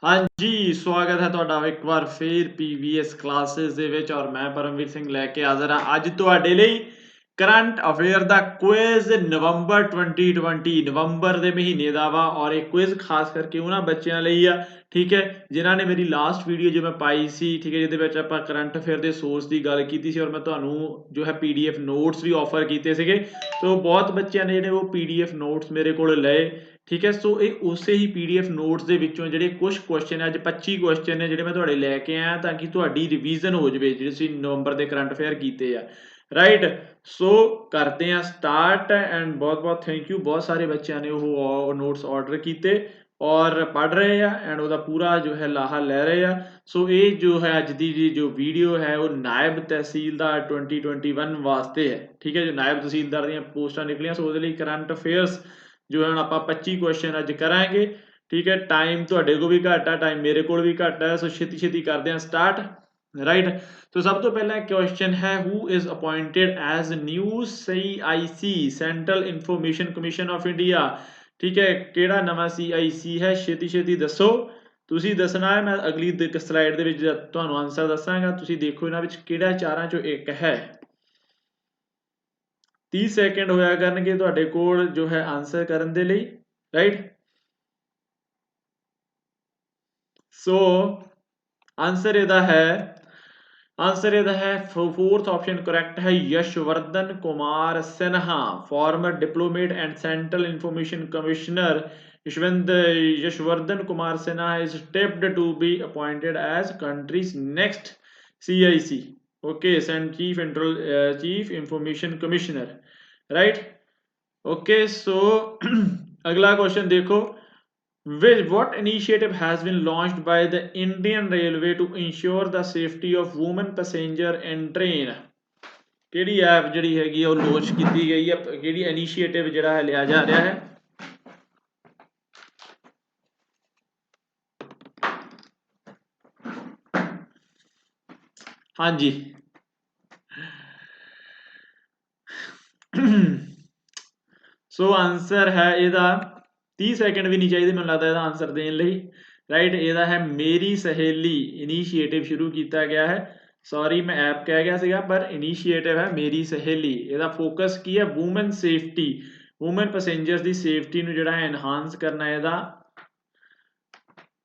हाँ जी, स्वागत है ਤੁਹਾਡਾ ਇੱਕ ਵਾਰ ਫੇਰ ਪੀਵੀਐਸ ਕਲਾਸਿਸ ਦੇ ਵਿੱਚ ਔਰ ਮੈਂ ਪਰਮਵੀਰ ਸਿੰਘ ਲੈ ਕੇ ਹਾਜ਼ਰ ਹਾਂ ਅੱਜ ਤੁਹਾਡੇ ਲਈ ਕਰੰਟ ਅਫੇਅਰ ਦਾ ਕੁਇਜ਼ ਨਵੰਬਰ 2020 ਨਵੰਬਰ ਦੇ ਮਹੀਨੇ ਦਾ ਵਾ ਔਰ ਇਹ ਕੁਇਜ਼ ਖਾਸ ਕਰਕੇ ਉਹਨਾਂ ਬੱਚਿਆਂ ਲਈ ਆ ਠੀਕ ਹੈ ਜਿਨ੍ਹਾਂ ਨੇ ਮੇਰੀ ਲਾਸਟ ਵੀਡੀਓ ਜੋ ਮੈਂ ਪਾਈ ਸੀ ਠੀਕ ਹੈ ਜਿਹਦੇ ਵਿੱਚ ਆਪਾਂ ਕਰੰਟ ਅਫੇਅਰ ਦੇ ਸੋਰਸ ਦੀ ਗੱਲ ਕੀਤੀ ਸੀ ਔਰ ਮੈਂ ਤੁਹਾਨੂੰ ਜੋ ਹੈ ਪੀਡੀਐਫ ਨੋਟਸ ਵੀ ਆਫਰ ਕੀਤੇ ਸੀਗੇ ਸੋ ਬਹੁਤ ਬੱਚਿਆਂ ਨੇ ਜਿਹੜੇ ਉਹ ਪੀਡੀਐਫ ਨੋਟਸ ਮੇਰੇ ਕੋਲ ਲਏ ਠੀਕ ਹੈ ਸੋ ਇਹ ਉਸੇ ਹੀ ਪੀਡੀਐਫ ਨੋਟਸ ਦੇ ਵਿੱਚੋਂ ਜਿਹੜੇ ਕੁਝ ਕੁਐਸਚਨ ਅੱਜ 25 ਕੁਐਸਚਨ ਨੇ ਜਿਹੜੇ ਮੈਂ ਤੁਹਾਡੇ ਲੈ ਕੇ ਆਇਆ ਤਾਂ ਕਿ ਤੁਹਾਡੀ ਰਿਵੀਜ਼ਨ ਹੋ ਜਾਵੇ ਜਿਹੜੇ ਤੁਸੀਂ ਨਵੰਬਰ ਦੇ ਕਰੰਟ ਅਫੇਅਰ ਕੀਤੇ ਆ ਰਾਈਟ ਸੋ ਕਰਦੇ ਆ ਸਟਾਰਟ ਐਂਡ ਬਹੁਤ ਬਹੁਤ ਥੈਂਕ ਯੂ ਬਹੁਤ ਸਾਰੇ ਬੱਚਿਆਂ ਨੇ ਉਹ ਨੋਟਸ ਆਰਡਰ ਕੀਤੇ ਔਰ ਪੜ੍ਹ ਰਹੇ ਆ ਐਂਡ ਉਹਦਾ ਪੂਰਾ ਜੋ ਹੈ ਲਾਹਾ ਲੈ ਰਹੇ ਆ ਸੋ ਇਹ ਜੋ ਹੈ ਅੱਜ ਦੀ ਜੋ ਵੀਡੀਓ ਹੈ ਉਹ ਨਾਇਬ ਤਹਿਸੀਲਦਾਰ 2021 ਵਾਸਤੇ ਹੈ ਠੀਕ ਹੈ ਜੋ ਨਾਇਬ ਤਹਿਸੀਲਦਾਰ ਦੀਆਂ ਪੋਸਟਾਂ ਨਿਕਲੀਆਂ ਸੋ ਉਹਦੇ ਲਈ ਕਰੰਟ ਅਫੇਅਰਸ ਜੋ ਹੁਣ ਆਪਾਂ 25 ਕੁਐਸਚਨ ਅੱਜ ਕਰਾਂਗੇ ਠੀਕ ਹੈ ਟਾਈਮ ਤੁਹਾਡੇ ਕੋਲ ਵੀ ਘੱਟ ਆ ਟਾਈਮ ਮੇਰੇ ਕੋਲ ਵੀ ਘੱਟ ਹੈ ਸੋ ਛੇਤੀ ਕਰਦੇ ਹਾਂ ਸਟਾਰਟ ਰਾਈਟ ਸੋ ਸਭ ਤੋਂ ਪਹਿਲਾ ਕੁਐਸਚਨ ਹੈ who is appointed as new CIC central information commission of India ਠੀਕ ਹੈ ਕਿਹੜਾ ਨਵਾਂ CIC ਹੈ ਛੇਤੀ ਦੱਸੋ ਤੁਸੀਂ ਦੱਸਣਾ ਹੈ ਮੈਂ ਅਗਲੀ ਸਲਾਈਡ ਦੇ ਵਿੱਚ ਤੁਹਾਨੂੰ ਆਨਸਰ ਦੱਸਾਂਗਾ ਤੁਸੀਂ ਦੇਖੋ ਇਹਨਾਂ ਵਿੱਚ ਕਿਹੜਾ ਚਾਰਾਂ ਚੋਂ ਇੱਕ ਹੈ 30 ਸੈਕਿੰਡ ਹੋਇਆ ਕਰਨਗੇ ਤੁਹਾਡੇ ਕੋਲ ਜੋ ਹੈ ਆਨਸਰ ਕਰਨ ਦੇ ਲਈ ਰਾਈਟ ਸੋ ਆਨਸਰ ਇਹਦਾ ਹੈ फोर्थ ऑप्शन करेक्ट है Yashwardhan Kumar Sinha former diplomat and central information commissioner Yashwardhan Kumar Sinha is tipped to be appointed as country's next CIC okay chief information commissioner right okay so अगला क्वेश्चन देखो what initiative has been launched by the Indian Railway to ensure the safety of women passenger in train ਕਿਹੜੀ app ਜਿਹੜੀ ਹੈਗੀ ਉਹ launch ਕੀਤੀ ਗਈ ਹੈ ਕਿਹੜੀ ਇਨੀਸ਼ੀਏਟਿਵ ਜਿਹੜਾ ਹੈ ਲਿਆ ਜਾ ਰਿਹਾ ਹੈ ਹਾਂਜੀ ਸੋ ਆਨਸਰ ਹੈ ਇਹਦਾ 30 ਸੈਕਿੰਡ ਵੀ ਨਹੀਂ ਚਾਹੀਦੇ ਮੈਨੂੰ ਲੱਗਦਾ ਇਹਦਾ ਆਨਸਰ ਦੇਣ ਲਈ ਰਾਈਟ ਇਹਦਾ ਹੈ ਮੇਰੀ ਸਹੇਲੀ ਇਨੀਸ਼ੀਏਟਿਵ ਸ਼ੁਰੂ ਕੀਤਾ ਗਿਆ ਹੈ ਸੌਰੀ ਮੈਂ ਐਪ ਕਹਿ ਗਿਆ ਸੀਗਾ ਪਰ ਇਨੀਸ਼ੀਏਟਿਵ ਹੈ ਮੇਰੀ ਸਹੇਲੀ ਇਹਦਾ ਫੋਕਸ ਕੀ ਹੈ ਵੂਮਨ ਸੇਫਟੀ ਵੂਮਨ ਪੈਸੇਂਜਰਸ ਦੀ ਸੇਫਟੀ ਨੂੰ ਜਿਹੜਾ ਹੈ ਐਨਹਾਂਸ ਕਰਨਾ ਇਹਦਾ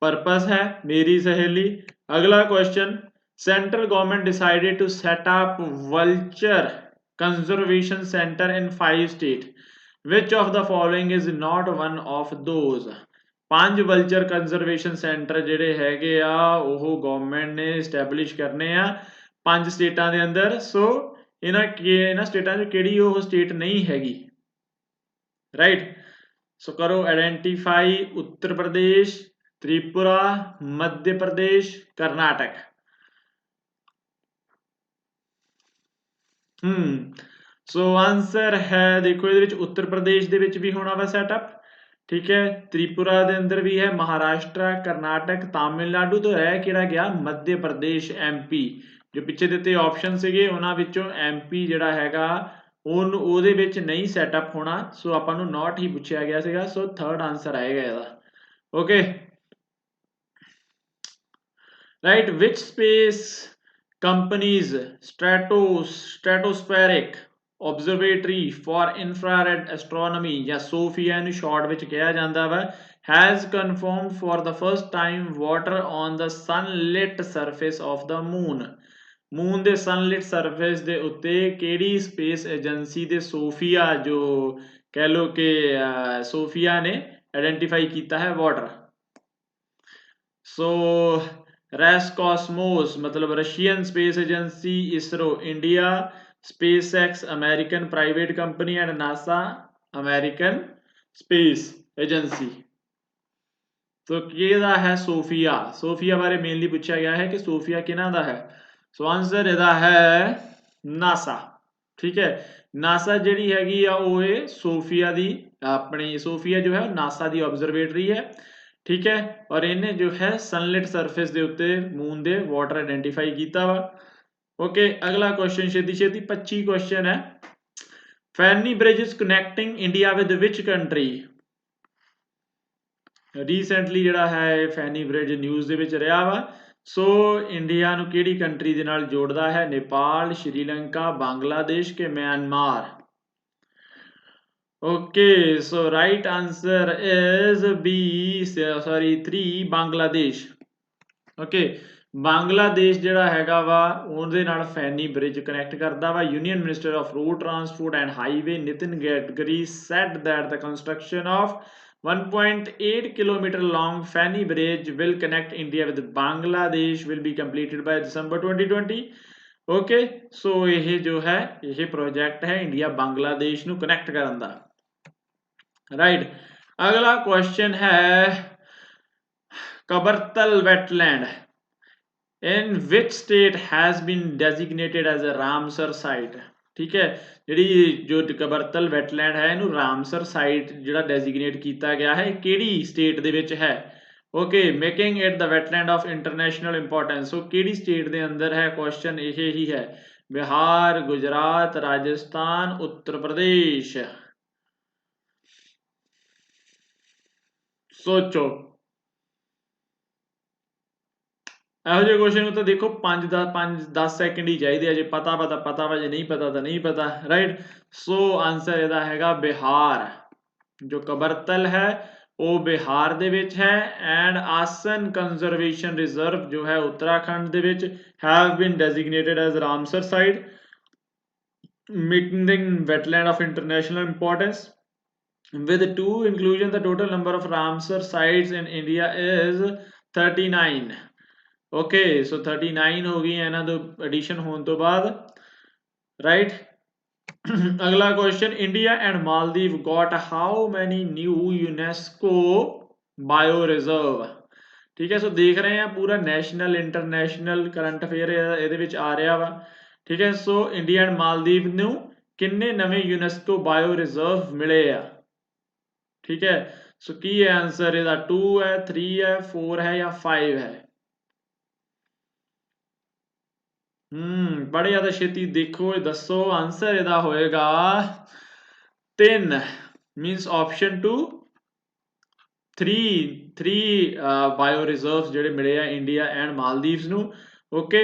ਪਰਪਸ ਹੈ ਮੇਰੀ ਸਹੇਲੀ ਅਗਲਾ question central government decided to set up vulture conservation center in 5 states which of the following is not one of those ਪੰਜ ਵਲਚਰ ਕੰਜ਼ਰਵੇਸ਼ਨ ਸੈਂਟਰ ਜਿਹੜੇ ਹੈਗੇ ਆ ਉਹ ਗਵਰਨਮੈਂਟ ਨੇ ਐਸਟੈਬਲਿਸ਼ ਕਰਨੇ ਆ ਪੰਜ ਸਟੇਟਾਂ ਦੇ ਅੰਦਰ ਸੋ ਇਹਨਾਂ ਸਟੇਟਾਂ 'ਚ ਕਿਹੜੀ ਉਹ ਸਟੇਟ ਨਹੀਂ ਹੈਗੀ ਰਾਈਟ ਸੋ ਕਰੋ ਆਇਡੈਂਟੀਫਾਈ ਉੱਤਰ ਪ੍ਰਦੇਸ਼ त्रिपुरा मध्य प्रदेश कर्नाटक ਸੋ ਆਨਸਰ ਹੈ ਦੇਖੋ ਇਹਦੇ ਵਿੱਚ ਉੱਤਰ ਪ੍ਰਦੇਸ਼ ਦੇ ਵਿੱਚ ਵੀ ਹੋਣਾ ਵਾ ਸੈਟਅਪ ਠੀਕ ਹੈ ਤ੍ਰਿਪੁਰਾ ਦੇ ਅੰਦਰ ਵੀ ਹੈ ਮਹਾਰਾਸ਼ਟਰ ਕਰਨਾਟਕ ਤਾਮਿਲਨਾਡੂ ਤੋਂ ਰਹਿ ਕਿਹੜਾ ਗਿਆ ਮੱਧ ਪ੍ਰਦੇਸ਼ MP ਜੋ ਪਿੱਛੇ ਦਿੱਤੇ ਆਪਸ਼ਨ ਸੀਗੇ ਉਹਨਾਂ ਵਿੱਚੋਂ MP ਜਿਹੜਾ ਹੈਗਾ ਉਹਦੇ ਵਿੱਚ ਨਹੀਂ ਸੈਟਅਪ ਹੋਣਾ ਸੋ ਆਪਾਂ ਨੂੰ ਨਾਟ ਹੀ ਪੁੱਛਿਆ ਗਿਆ ਸੀਗਾ ਸੋ ਥਰਡ ਆਨਸਰ ਆਏਗਾ ਇਹਦਾ okay right which space companies stratospheric observatory for infrared astronomy ਜਾਂ SOFIA ਨੂੰ ਸ਼ਾਰਟ ਵਿੱਚ ਕਿਹਾ ਜਾਂਦਾ ਵਾ has confirmed for the first time water on the sunlit surface of the moon moon ਦੇ ਸਨਲਿਟ ਸਰਫੇਸ ਦੇ ਉੱਤੇ ਕਿਹੜੀ ਸਪੇਸ ਏਜੰਸੀ ਦੇ ਸੋਫੀਆ ਜੋ ਕਹਿ ਲੋ ਕਿ ਸੋਫੀਆ ਨੇ ਆਇਡੈਂਟੀਫਾਈ ਕੀਤਾ ਹੈ ਵਾਟਰ ਸੋ Roscosmos मतलब Russian space agency ISRO India SpaceX American private company and NASA American space agency तो किहदा है सोफिया बारे मेनली पूछा गया है कि सोफिया किहना दा है सो आंसर इहदा है नासा ठीक है नासा जिहड़ी हैगी आ ओह सोफिया दी अपनी सोफिया जो है नासा दी ऑब्जर्वेटरी है ठीक है और इन्हें जो है सनलिट सरफेस ਦੇ ਉੱਤੇ ਮੂਨ ਦੇ ਵਾਟਰ ਆਇਡੈਂਟੀਫਾਈ ਕੀਤਾ ਵਾ ਓਕੇ ਅਗਲਾ ਕੁਐਸਚਨ ਛੇਤੀ 25 ਕੁਐਸਚਨ ਹੈ Feni bridge is connecting India with which country recently ਜਿਹੜਾ ਹੈ ਇਹ ਫੈਨੀ ਬ੍ਰਿਜ ਨਿਊਜ਼ ਦੇ ਵਿੱਚ ਰਿਹਾ ਵਾ। ਸੋ ਇੰਡੀਆ ਨੂੰ ਕਿਹੜੀ ਕੰਟਰੀ ਦੇ ਨਾਲ ਜੋੜਦਾ ਹੈ? ਨੇਪਾਲ, ਸ਼੍ਰੀਲੰਕਾ, ਬਾਂਗਲਾਦੇਸ਼ ਕੇ Myanmar. Okay, so right answer is B, sorry 3 Bangladesh. Okay, Bangladesh ਜਿਹੜਾ ਹੈਗਾ ਵਾ ਉਹਦੇ ਨਾਲ ਫੈਨੀ ਬ੍ਰਿਜ ਕਨੈਕਟ ਕਰਦਾ ਵਾ। Union minister of road transport and highway Nitin Gadkari said that the construction of 1.8 kilometer long Feni bridge will connect India with Bangladesh will be completed by December 2020। Okay, ਸੋ ਇਹ ਜੋ ਹੈ ਇਹ ਪ੍ਰੋਜੈਕਟ ਹੈ ਇੰਡੀਆ ਬਾਂਗਲਾਦੇਸ਼ ਨੂੰ connect ਕਰਨ ਦਾ। Right, अगला question है Kabartal wetland in which state has been designated as a Ramsar site. ठीक है, जी जो कबरतल वेटलैंड है इनू रामसर साइट जो डेजिग्नेट किया गया है किहड़ी स्टेट दे विच है। Okay, making it the wetland of international importance. So किहड़ी स्टेट दे अंदर है? क्वेश्चन यही ही है, बिहार, गुजरात, राजस्थान, उत्तर प्रदेश। सोचो, ਇਹੋ ਜਿਹੇ ਕੁਐਸਚਨ ਨੂੰ ਤਾਂ ਦੇਖੋ 5-10 ਸੈਕਿੰਡ ਹੀ ਚਾਹੀਦੇ ਆ। ਜੇ ਪਤਾ ਵਾ, ਜੇ ਨਹੀਂ ਪਤਾ ਤਾਂ ਨਹੀਂ ਪਤਾ। ਰਾਈਟ, ਸੋ ਆਨਸਰ ਇਹਦਾ ਹੈਗਾ ਬਿਹਾਰ। ਜੋ ਕਬਰਤਲ ਹੈ ਉਹ ਬਿਹਾਰ ਦੇ ਵਿੱਚ ਹੈ ਐਂਡ ਆਸਨ ਕੰਜ਼ਰਵੇਸ਼ਨ ਰਿਜ਼ਰਵ ਜੋ ਹੈ ਉੱਤਰਾਖੰਡ ਦੇ ਵਿੱਚ have been ਡੈਜ਼ਿਗਨੇਟਡ as Ramsar site making them wetland of international importance। With 2 inclusion, the total number of Ramsar sites in India is 39। Okay, सो 39 हो गई है ना तो एडिशन होने तो बाद। राइट, अगला question, India and Maldives got how many new UNESCO bio reserve. ठीक है, सो देख रहे हैं पूरा नेशनल इंटरनेशनल करंट अफेयर ਇਹਦੇ ਵਿੱਚ ਆ ਰਿਹਾ ਵਾ। ठीक है, सो इंडिया एंड मालदीव ਨੂੰ ਕਿੰਨੇ ਨਵੇਂ यूनेस्को बायो रिजर्व मिले आ। ठीक है, सो की है आंसर ਇਹਦਾ 2 है, 3 है, 4 है या 5 है। बड़े ज्यादा छेती देखो दसो आंसर ਇਹਦਾ ਹੋਏਗਾ 3 मींस ऑप्शन 2 3 बायो रिजर्व्स ਜਿਹੜੇ ਮਿਲੇ ਆ ਇੰਡੀਆ ਐਂਡ ਮਾਲਦੀਵਸ ਨੂੰ। Okay,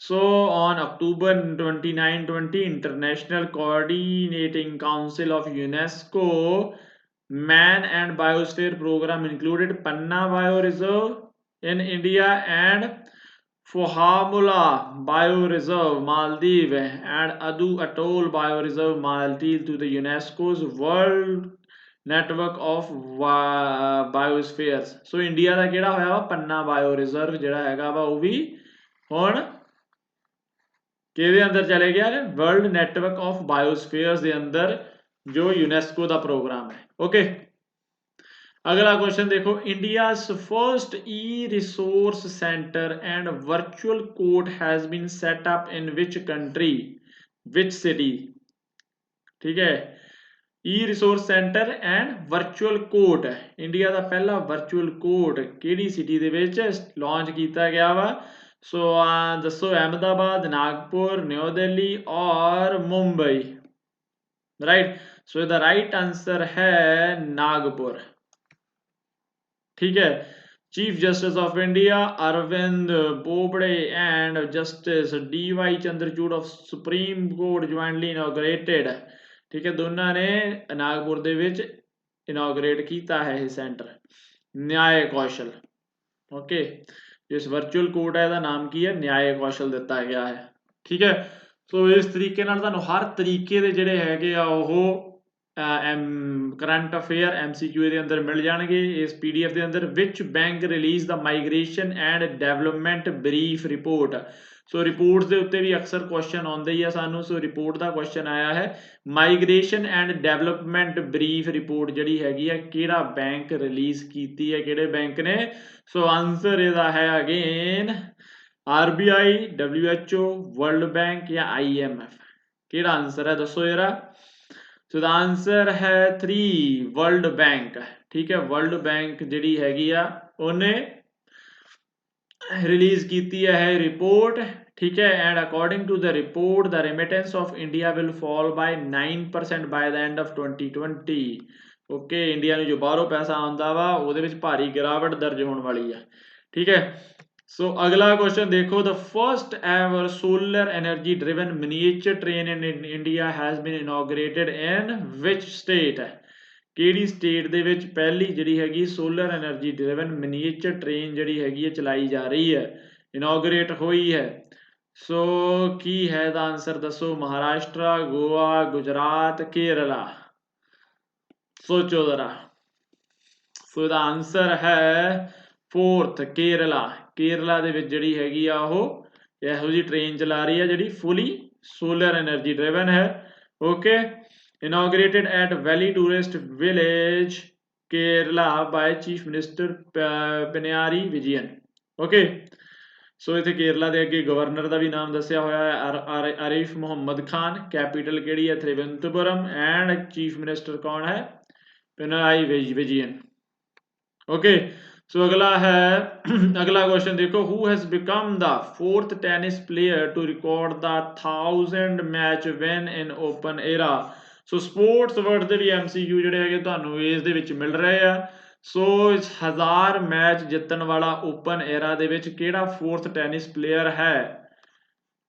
so on October 29, 20 International Coordinating Council of UNESCO Man and Biosphere Program included Panna Bio Reserve in India and Fohamula Bio Reserve Maldives and Adu Atoll Bio Reserve Maldives to the UNESCO's World Network of Biospheres। So India का किहड़ा होया वा पन्ना bio reserve जिहड़ा हैगा वा वो भी हुण किहदे अंदर चले गया है? वर्ल्ड नेटवर्क ऑफ बायोस्फेयर्स दे अंदर जो यूनेस्को का प्रोग्राम है। ओके, अगला क्वेश्चन देखो, India first e resource centre and virtual court has been set up in which country which city. ठीक है, e resource centre and virtual court India का पहला वर्चुअल कोर्ट किहड़ी सिटी दे विच लॉन्च किया गया वा। सो दसो, अहमदाबाद, नागपुर, न्यू दिल्ली और Mumbai. Right, so the right answer है नागपुर। ठीक है, chief justice of India Arvind Bobde and justice D Y. Chandrachud of supreme court jointly inaugurated. ठीक है, दोनों ने नागपुर दे विच इनॉग्रेट किया है यह सेंटर न्याय कौशल। ओके, जिस वर्चुअल कोर्ट है नाम की है न्याय कौशल दिता गया है। ठीक है, सो इस तरीके नाल तुहानूं हर तरीके दे जिहड़े हैगे आ ओह करंट अफेयर MCQ ਦੇ ਅੰਦਰ ਮਿਲ ਜਾਣਗੇ ਇਸ PDF ਦੇ ਅੰਦਰ। ਵਿਚ ਬੈਂਕ ਰਿਲੀਜ਼ ਦਾ migration and development brief report. So reports ਦੇ ਉੱਤੇ ਵੀ ਅਕਸਰ ਕੁਐਸਚਨ ਆਉਂਦੇ ਹੀ ਆ ਸਾਨੂੰ। ਸੋ ਰਿਪੋਰਟ ਦਾ ਕੁਐਸਚਨ ਆਇਆ ਹੈ migration and development brief report ਜਿਹੜੀ ਹੈਗੀ ਆ ਕਿਹੜਾ ਬੈਂਕ ਰਿਲੀਜ਼ ਕੀਤੀ ਹੈ, ਕਿਹੜੇ ਬੈਂਕ ਨੇ। ਸੋ ਆਨਸਰ ਇਹਦਾ ਹੈ again RBI, WHO, world bank या IMF। ਕਿਹੜਾ ਆਨਸਰ ਹੈ ਦੱਸੋ ਜਰਾ। सो द आंसर है 3 वर्ल्ड बैंक। ठीक है, वर्ल्ड बैंक जिहड़ी हैगी आ उन्हें रिलीज की है रिपोर्ट। ठीक है, and according to the report the remittance of India will fall by 9% by the end of 2020। Okay India ਨੂੰ जो ਬਾਹਰੋਂ ਪੈਸਾ ਆਉਂਦਾ ਵਾ ਉਹਦੇ ਵਿੱਚ ਭਾਰੀ ਗਿਰਾਵਟ ਦਰਜ ਹੋਣ ਵਾਲੀ ਆ ਠੀਕ ਹੈ ਸੋ ਅਗਲਾ ਕੁਐਸਚਨ ਦੇਖੋ the first ever solar energy driven miniature train in India has been inaugurated in which state ਕਿਹੜੀ ਸਟੇਟ ਦੇ ਵਿੱਚ ਪਹਿਲੀ ਜਿਹੜੀ ਹੈਗੀ solar energy driven miniature train ਜਿਹੜੀ ਹੈਗੀ ਹੈ ਚਲਾਈ ਜਾ ਰਹੀ ਹੈ ਇਨੋਗਰੇਟ ਹੋਈ ਹੈ ਸੋ ਕੀ ਹੈ ਦਾ ਆਨਸਰ ਦੱਸੋ ਮਹਾਰਾਸ਼ਟਰ ਗੋਆ ਗੁਜਰਾਤ ਕੇਰਲਾ सोचो जरा सो दा आंसर है फोर्थ केरला केरला दे विच जिहड़ी हैगी आ ओह इहो जी ट्रेन चला रही है जिहड़ी फुली सोलर एनर्जी ड्रिवन है okay inaugurated at valley tourist village Kerala by chief minister Pinarayi Vijayan okay so इत्थे केरला दे अगे गवर्नर का भी नाम दस्सिया होया है आरिफ मुहम्मद खान कैपिटल किहड़ी है त्रिवेंद्रपुरम एंड चीफ मिनिस्टर कौन है पिनाराई विजयन ओके सो अगला है अगला क्वेश्चन देखो who has become the fourth tennis player to record the 1000 match win in open era so sports world ਦੇ ਵੀ MCQ ਜਿਹੜੇ ਹੈਗੇ ਤੁਹਾਨੂੰ ਇਸ ਦੇ ਵਿੱਚ ਮਿਲ ਰਹੇ ਆ ਸੋ 1000 ਮੈਚ ਜਿੱਤਣ ਵਾਲਾ ਓਪਨ 에ਰਾ ਦੇ ਵਿੱਚ ਕਿਹੜਾ ਫੋਰਥ ਟੈਨਿਸ ਪਲੇਅਰ ਹੈ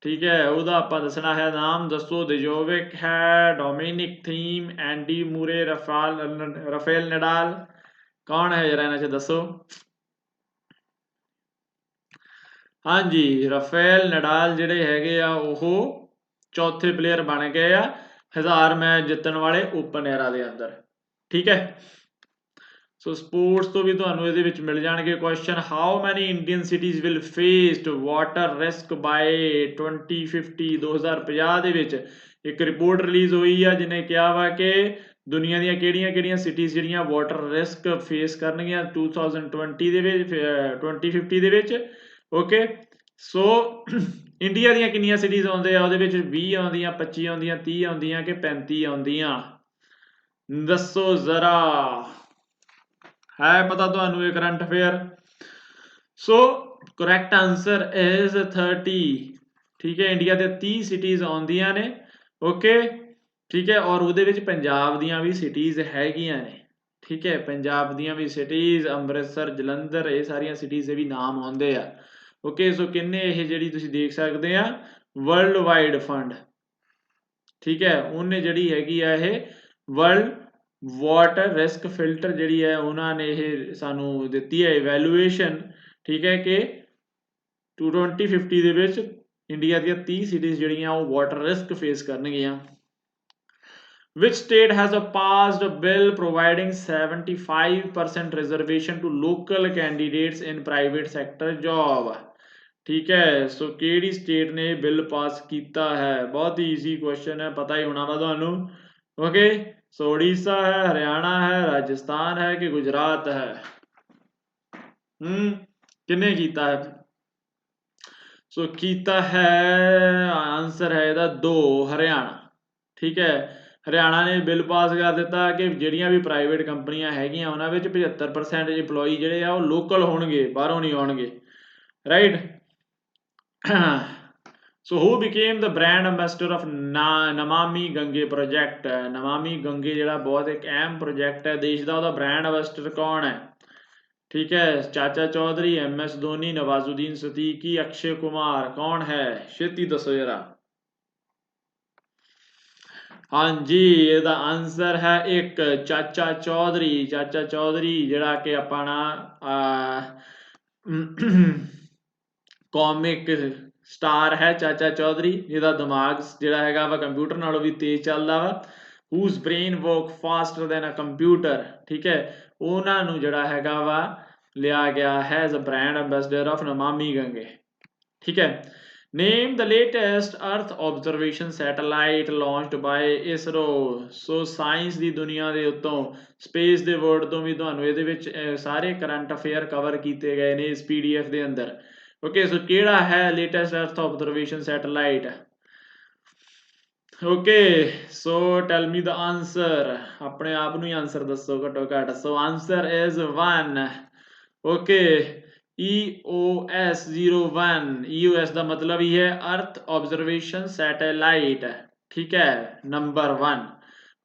ठीक है ਉਹਦਾ ਆਪਾਂ ਦੱਸਣਾ ਹੈ ਨਾਮ ਦੱਸੋ ਦਿਜੋਵਿਕ ਹੈ ਡੋਮਿਨਿਕ ਥੀਮ ਐਂਡੀ ਮੂਰੇ ਰਾਫੇਲ ਨਡਾਲ ਕੌਣ ਹੈ ਜਰਾ ਇਹਨਾਂ ਚ ਦੱਸੋ ਹਾਂਜੀ ਰਾਫੇਲ ਨਡਾਲ ਜਿਹੜੇ ਹੈਗੇ ਆ ਉਹ ਚੌਥੇ ਪਲੇਅਰ ਬਣ ਗਏ ਆ 1000 ਮੈਚ ਜਿੱਤਣ ਵਾਲੇ ਓਪਨ 에ਰਾ ਦੇ ਅੰਦਰ ਠੀਕ ਹੈ ਸੋ ਸਪੋਰਟਸ ਤੋਂ ਵੀ ਤੁਹਾਨੂੰ ਇਹਦੇ ਵਿੱਚ ਮਿਲ ਜਾਣਗੇ question how many Indian cities will faced water risk by 2050 2050 ਦੇ ਵਿੱਚ ਇੱਕ ਰਿਪੋਰਟ ਰਿਲੀਜ਼ ਹੋਈ ਆ ਜਿਹਨੇ ਕਿਹਾ ਵਾ ਕਿ ਦੁਨੀਆ ਦੀਆਂ ਕਿਹੜੀਆਂ ਸਿਟੀਜ਼ ਜਿਹੜੀਆਂ ਵਾਟਰ ਰਿਸਕ ਫੇਸ ਕਰਨਗੀਆਂ 2020 ਦੇ ਵਿੱਚ 2050 ਦੇ ਵਿੱਚ ਓਕੇ ਸੋ ਇੰਡੀਆ ਦੀਆਂ ਕਿੰਨੀਆਂ ਸਿਟੀਜ਼ ਆਉਂਦੇ ਆ ਉਹਦੇ ਵਿੱਚ 20 ਆਉਂਦੀਆਂ 25 ਆਉਂਦੀਆਂ 30 ਆਉਂਦੀਆਂ ਕਿ 35 ਆਉਂਦੀਆਂ ਦੱਸੋ ਜ਼ਰਾ है पता तो ये current affair so correct answer is 30 ठीक है इंडिया के 30 सिटीज आउंदियां ने ओके ठीक है और उहदे विच पंजाब दियां भी सिटीज हैगियां ने ठीक है पंजाब दियां भी सिटीज अमृतसर जलंधर ये सारियां सिटीज दे भी नाम आउंदे आ ओके सो किन्ने ये जिहड़ी तुसीं देख सकदे आ वर्ल्ड वाइड फंड ठीक है उन्हें जिहड़ी हैगी आ ये वर्ल्ड वाटर रिस्क फिल्टर जिहड़ी है उन्होंने ये सानू दित्ती है इवैल्यूएशन ठीक है कि 2050 ਦੇ ਵਿੱਚ ਇੰਡੀਆ ਦੀਆਂ 30 ਸਿਟੀਜ਼ ਜਿਹੜੀਆਂ ਉਹ ਵਾਟਰ ਰਿਸਕ ਫੇਸ ਕਰਨਗੀਆਂ which state has passed a bill providing 75% reservation to local candidates in private sector job ठीक है सो ਕਿਹੜੀ ਸਟੇਟ ਨੇ ਬਿੱਲ ਪਾਸ ਕੀਤਾ ਹੈ ਬਹੁਤ ਹੀ ਈਜ਼ੀ ਕੁਐਸਚਨ ਹੈ ਪਤਾ ਹੀ ਹੋਣਾ ਵਾ ਤੁਹਾਨੂੰ ओके सो उड़ीसा है हरियाणा है राजस्थान है कि गुजरात है किन्ने कीता है सो कीता है आंसर है ਇਹਦਾ 2 हरियाणा ठीक है हरियाणा ने बिल पास कर दिता कि ਜਿਹੜੀਆਂ ਵੀ ਪ੍ਰਾਈਵੇਟ ਕੰਪਨੀਆਂ ਹੈਗੀਆਂ ਉਹਨਾਂ ਵਿੱਚ 75% EMPLOYE ਜਿਹੜੇ ਆ ਉਹ ਲੋਕਲ ਹੋਣਗੇ ਬਾਹਰੋਂ ਨਹੀਂ ਆਉਣਗੇ right So who became the brand ambassador of Namami Gange project? Namami Gange ਜਿਹੜਾ ਬਹੁਤ ਇੱਕ ਅਹਿਮ ਪ੍ਰੋਜੈਕਟ ਹੈ ਦੇਸ਼ ਦਾ ਉਹਦਾ ਬ੍ਰਾਂਡ ਐਂਬੈਸਡਰ ਕੌਣ ਹੈ ठीक है चाचा चौधरी MS धोनी नवाजुद्दीन सिद्दीकी अक्षय कुमार कौन है छेती दसो जरा हाँ जी ਇਹਦਾ आंसर है एक चाचा चौधरी ਜਿਹੜਾ ਕਿ ਆਪਣਾ कॉमिक स्टार है चाचा चौधरी जिहदा दिमाग जिहड़ा हैगा वा कंप्यूटर नालों भी तेज चलदा वा whose brain work faster than a computer ठीक है ਉਹਨਾਂ ਨੂੰ ਜਿਹੜਾ ਹੈਗਾ ਵਾ ਲਿਆ ਗਿਆ है as a brand ambassador of Namami Gange ठीक है name the latest earth observation satellite launched by ISRO so science ਦੀ ਦੁਨੀਆ ਦੇ ਉੱਤੋਂ ਸਪੇਸ ਦੇ ਵਰਡ ਤੋਂ ਵੀ ਤੁਹਾਨੂੰ ਇਹਦੇ ਵਿੱਚ ਸਾਰੇ ਕਰੰਟ ਅਫੇਅਰ ਕਵਰ ਕੀਤੇ ਗਏ ਨੇ ਇਸ PDF ਦੇ ਅੰਦਰ ओके सो केड़ा है latest earth observation satellite okay so tell me the answer अपने आप ਨੂੰ ਹੀ ਆਨਸਰ ਦੱਸੋ ਘਟੋ ਘਟ so answer is 1 okay EOS 01 EOS ਦਾ ਮਤਲਬ ਹੀ ਹੈ अर्थ ऑब्जर्वेशन सैटेलाइट ठीक है नंबर 1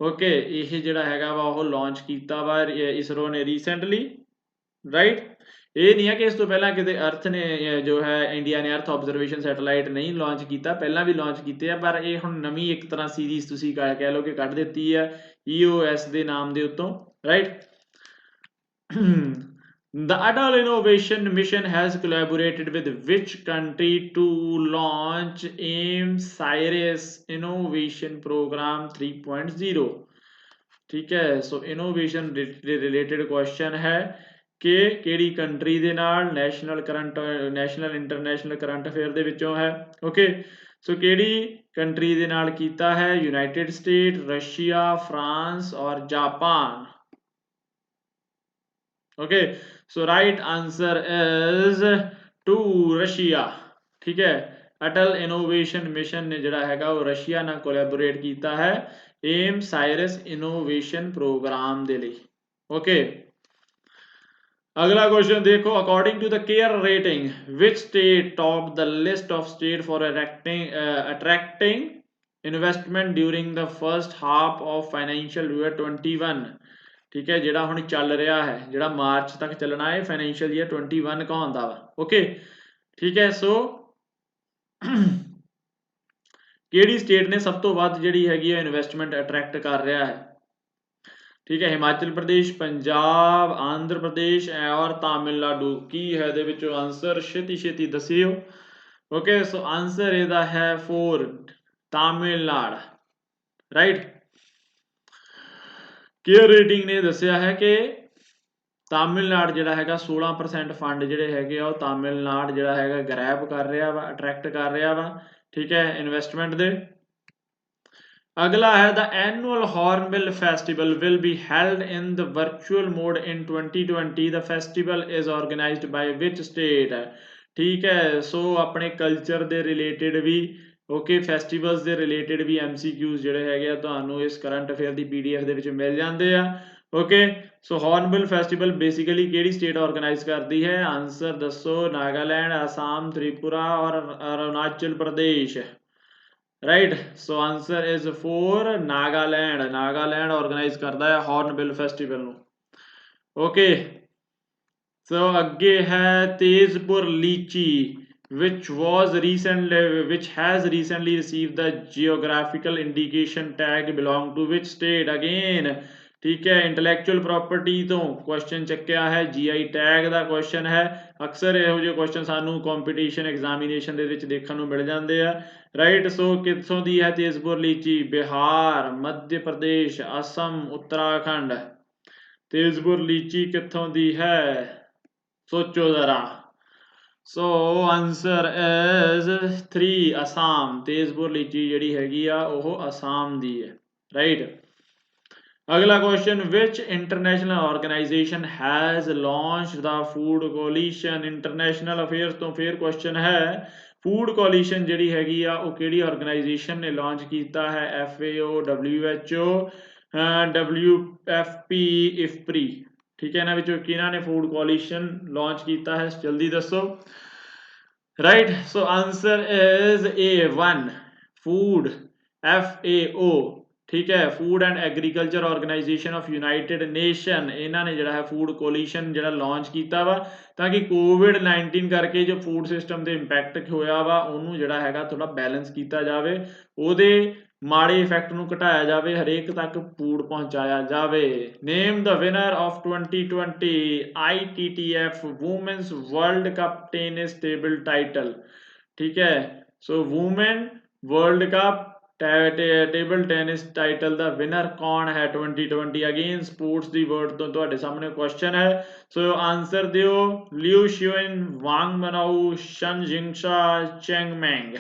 ओके ਇਹ ਜਿਹੜਾ ਹੈਗਾ ਵਾ ਉਹ ਲਾਂਚ ਕੀਤਾ ਵਾ ਇਸਰੋ ਨੇ ਰੀਸੈਂਟਲੀ ਰਾਈਟ। ਇਹ ਨਹੀਂ ਹੈ ਕਿ ਇਸ ਤੋਂ ਪਹਿਲਾਂ ਕਿਤੇ ਅਰਥ ਨੇ ਜੋ ਹੈ ਇੰਡੀਆ ਨੇ ਅਰਥ ਆਬਜ਼ਰਵੇਸ਼ਨ ਸੈਟੇਲਾਈਟ ਨਹੀਂ ਲਾਂਚ ਕੀਤਾ, ਪਹਿਲਾਂ ਵੀ ਲਾਂਚ ਕੀਤੇ ਆ, ਪਰ ਇਹ ਹੁਣ ਨਵੀਂ ਇੱਕ ਤਰ੍ਹਾਂ ਸੀਰੀਜ਼ ਤੁਸੀਂ ਕਹਿ ਲਓ ਕਿ ਕੱਢ ਦਿੱਤੀ ਹੈ EOS ਦੇ ਨਾਮ ਦੇ ਉੱਤੋਂ right. The Atal Innovation Mission has collaborated with which country to launch AIM-CIRUS Innovation Program 3.0? ठीक है, सो इनोवेशन रिलेटेड क्वेश्चन है कि ਕਿਹੜੀ ਕੰਟਰੀ ਦੇ ਨਾਲ ਨੈਸ਼ਨਲ ਇੰਟਰਨੈਸ਼ਨਲ ਕਰੰਟ ਅਫੇਅਰ ਦੇ ਵਿੱਚੋਂ ਹੈ। ਓਕੇ ਸੋ ਕਿਹੜੀ ਕੰਟਰੀ ਦੇ ਨਾਲ ਕੀਤਾ ਹੈ? ਯੂਨਾਈਟਿਡ ਸਟੇਟ, ਰਸ਼ੀਆ, ਫਰਾਂਸ ਔਰ Japan. Okay so right answer is two Russia. ठीक है, अटल इनोवेशन मिशन ने जिहड़ा हैगा वो रशिया नाल कोलैबोरेट कीता है AIM-CIRUS इनोवेशन प्रोग्राम दे लई। ओके अगला क्वेश्चन देखो, according to the care rating which state top the list of state for attracting investment during the first half of financial year 21। ठीक है, ਜਿਹੜਾ ਹੁਣ ਚੱਲ ਰਿਹਾ ਹੈ, ਜਿਹੜਾ ਮਾਰਚ ਤੱਕ ਚੱਲਣਾ ਹੈ ਫਾਈਨੈਂਸ਼ੀਅਲ ਈਅਰ 21 ਕਹਾਉਂਦਾ ਵਾ। ਓਕੇ ਠੀਕ ਹੈ, ਸੋ ਕਿਹੜੀ ਸਟੇਟ ਨੇ ਸਭ ਤੋਂ ਵੱਧ ਜਿਹੜੀ ਹੈਗੀ ਹੈ ਇਨਵੈਸਟਮੈਂਟ ਅਟਰੈਕਟ ਕਰ ਰਿਹਾ ਹੈ? ਠੀਕ ਹੈ, ਹਿਮਾਚਲ ਪ੍ਰਦੇਸ਼, ਪੰਜਾਬ, ਆਂਧਰ ਪ੍ਰਦੇਸ਼ ਔਰ ਤਾਮਿਲਨਾਡੂ। ਕੀ ਹੈ ਇਹਦੇ ਵਿੱਚੋਂ ਆਂਸਰ? ਛੇਤੀ ਛੇਤੀ ਦੱਸਿਓ। ਓਕੇ ਸੋ ਆਂਸਰ ਇਹਦਾ ਹੈ 4 ਤਾਮਿਲਨਾਡੂ ਰਾਈਟ। केयर रेटिंग ने दसिया है कि ਤਾਮਿਲਨਾਡੂ ਜਿਹੜਾ ਹੈਗਾ 16% ਫੰਡ ਜਿਹੜੇ ਹੈਗੇ ਆ ਉਹ ਤਾਮਿਲਨਾਡੂ ਜਿਹੜਾ ਹੈਗਾ ਗ੍ਰੈਬ ਕਰ ਰਿਹਾ ਵਾ, ਅਟਰੈਕਟ ਕਰ ਰਿਹਾ ਵਾ। ਠੀਕ ਹੈ, ਇਨਵੈਸਟਮੈਂਟ ਦੇ। ਅਗਲਾ ਹੈ the annual Hornbill Festival will be held in the virtual mode in 2020. The festival is organized by which state? ਠੀਕ ਹੈ, ਸੋ ਆਪਣੇ ਕਲਚਰ ਦੇ ਰਿਲੇਟਡ ਵੀ ਓਕੇ ਫੈਸਟੀਵਲਸ ਦੇ ਰਿਲੇਟਡ ਵੀ MCQs ਜਿਹੜੇ ਹੈਗੇ ਆ ਤੁਹਾਨੂੰ ਇਸ ਕਰੰਟ ਅਫੇਅਰ ਦੀ PDF ਦੇ ਵਿੱਚ ਮਿਲ ਜਾਂਦੇ ਆ। Okay so hornbill festival basically ਕਿਹੜੀ ਸਟੇਟ ਆਰਗੇਨਾਈਜ਼ ਕਰਦੀ ਹੈ? ਆਂਸਰ ਦੱਸੋ। ਨਾਗਾਲੈਂਡ, ਆਸਾਮ, ਤ੍ਰਿਪੁਰਾ ਔਰ Arunachal Pradesh right. So answer is 4 Nagaland. Nagaland organise ਕਰਦਾ ਹੈ ਹੌਰਨਬਿਲ ਫੈਸਟੀਵਲ ਨੂੰ। ਓਕੇ ਸੋ ਅੱਗੇ ਹੈ ਤੇਜ਼ਪੁਰ ਲੀਚੀ which has recently received the geographical indication tag belong to which state? Again ठीक है, इंटलैक्चुअल प्रॉपर्टी तो क्वेश्चन ਚੱਕਿਆ ਹੈ, GI टैग ਦਾ क्वेश्चन है। ਅਕਸਰ ਇਹੋ ਜਿਹੇ क्वेश्चन ਸਾਨੂੰ ਕੰਪੀਟੀਸ਼ਨ ਐਗਜ਼ਾਮੀਨੇਸ਼ਨ ਦੇ ਵਿੱਚ ਦੇਖਣ ਨੂੰ ਮਿਲ ਜਾਂਦੇ ਆ ਰਾਈਟ। ਸੋ ਕਿੱਥੋਂ ਦੀ ਹੈ ਤੇਜ਼ਪੁਰ ਲੀਚੀ? ਬਿਹਾਰ, ਮੱਧ ਪ੍ਰਦੇਸ਼, ਅਸਮ, ਉੱਤਰਾਖੰਡ। ਤੇਜ਼ਪੁਰ ਲੀਚੀ ਕਿੱਥੋਂ ਦੀ ਹੈ? ਸੋਚੋ ਜ਼ਰਾ। ਸੋ ਆਂਸਰ ਇਜ਼ 3 ਅਸਾਮ। ਤੇਜ਼ਪੁਰ ਲੀਚੀ ਜਿਹੜੀ ਹੈਗੀ ਆ ਉਹ ਅਸਾਮ ਦੀ ਹੈ ਰਾਈਟ। ਅਗਲਾ question which international organisation has launched the food coalition? International affairs ਤੋਂ ਫਿਰ ਕੁਐਸਚਨ ਹੈ ਫੂਡ ਕੋਲੀਸ਼ਨ ਜਿਹੜੀ ਹੈਗੀ ਆ ਉਹ ਕਿਹੜੀ ਆਰਗੇਨਾਈਜੇਸ਼ਨ ਨੇ ਲਾਂਚ ਕੀਤਾ ਹੈ? FAO, WHO, WFP, IFPRI। ਠੀਕ ਹੈ, ਇਹਨਾਂ ਵਿੱਚੋਂ ਕਿਹਨਾਂ ਨੇ ਫੂਡ ਕੋਲੀਸ਼ਨ ਲਾਂਚ ਕੀਤਾ ਹੈ? ਜਲਦੀ ਦੱਸੋ right. So answer is A1 food FAO। ਠੀਕ ਹੈ, food and agriculture organisation of United nation. ਇਹਨਾਂ ਨੇ ਜਿਹੜਾ ਹੈ ਫੂਡ ਕੋਲੀਸ਼ਨ ਜਿਹੜਾ ਲਾਂਚ ਕੀਤਾ ਵਾ ਤਾਂ ਕਿ COVID-19 ਕਰਕੇ ਜੋ ਫੂਡ ਸਿਸਟਮ ਤੇ ਇੰਪੈਕਟ ਹੋਇਆ ਵਾ ਉਹਨੂੰ ਜਿਹੜਾ ਹੈਗਾ ਥੋੜਾ ਬੈਲੈਂਸ ਕੀਤਾ ਜਾਵੇ, ਉਹਦੇ ਮਾੜੇ ਇਫੈਕਟ ਨੂੰ ਘਟਾਇਆ ਜਾਵੇ, ਹਰੇਕ ਤੱਕ ਫੂਡ ਪਹੁੰਚਾਇਆ ਜਾਵੇ। Name the winner of 2020 ITTF women's world cup tennis table title. ਠੀਕ ਹੈ, so women world cup table tennis title ਦਾ ਵਿਨਰ ਕੌਣ ਹੈ 2020? ਅਗੇਨ ਸਪੋਰਟਸ ਦੀ ਵਰਡ ਤੋਂ ਤੁਹਾਡੇ ਸਾਹਮਣੇ ਕੁਐਸਚਨ ਹੈ। ਸੋ ਆਂਸਰ ਦਿਓ ਲਿਊ ਸ਼ਿਊਨ, ਵਾਂਗ ਮਨਾਊ, ਸ਼ਨ ਜਿੰਗਸ਼ਾ, ਚੈਂਗ ਮੈਂਗ।